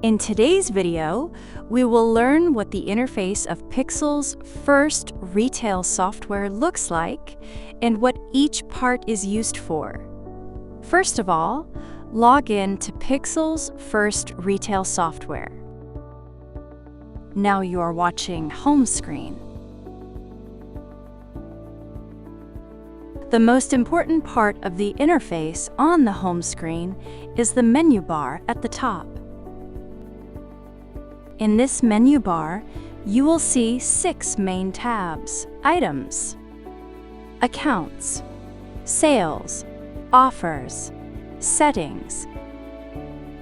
In today's video, we will learn what the interface of Pixel's first retail software looks like and what each part is used for. First of all, log in to Pixel's first retail software. Now you are watching home screen. The most important part of the interface on the home screen is the menu bar at the top. In this menu bar, you will see 6 main tabs: Items, Accounts, Sales, Offers, Settings,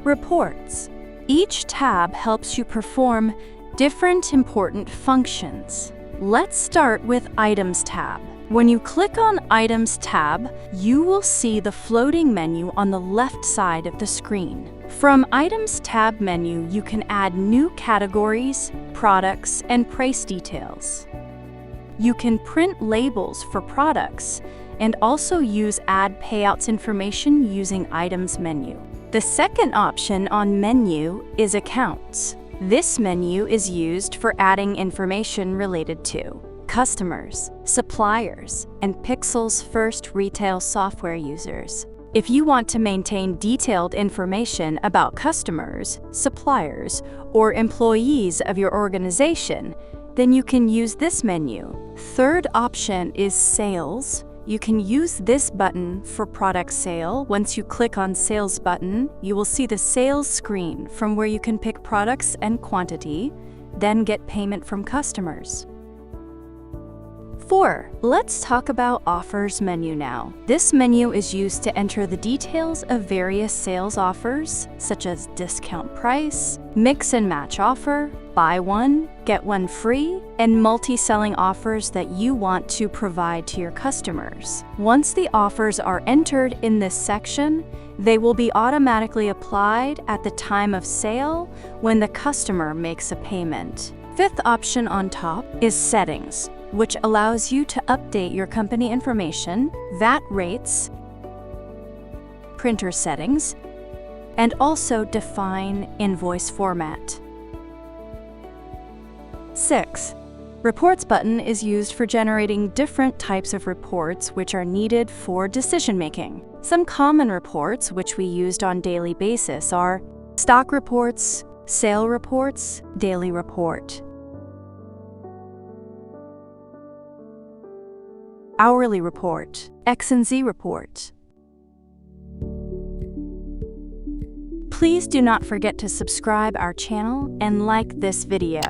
Reports. Each tab helps you perform different important functions. Let's start with Items tab. When you click on Items tab, you will see the floating menu on the left side of the screen. From Items tab menu, you can add new categories, products, and price details. You can print labels for products and also use Add Payouts information using Items menu. The second option on menu is Accounts. This menu is used for adding information related to customers, suppliers, and Pixel's first retail software users. If you want to maintain detailed information about customers, suppliers, or employees of your organization, then you can use this menu. Third option is Sales. You can use this button for product sale. Once you click on Sales button, you will see the sales screen from where you can pick products and quantity, then get payment from customers. 4. Let's talk about Offers menu now. This menu is used to enter the details of various sales offers, such as discount price, mix and match offer, buy one, get one free, and multi-selling offers that you want to provide to your customers. Once the offers are entered in this section, they will be automatically applied at the time of sale when the customer makes a payment. Fifth option on top is Settings, which allows you to update your company information, VAT rates, printer settings, and also define invoice format. 6. Reports button is used for generating different types of reports which are needed for decision-making. Some common reports which we used on daily basis are stock reports, sale reports, daily report, hourly report, X and Z report. Please do not forget to subscribe our channel and like this video.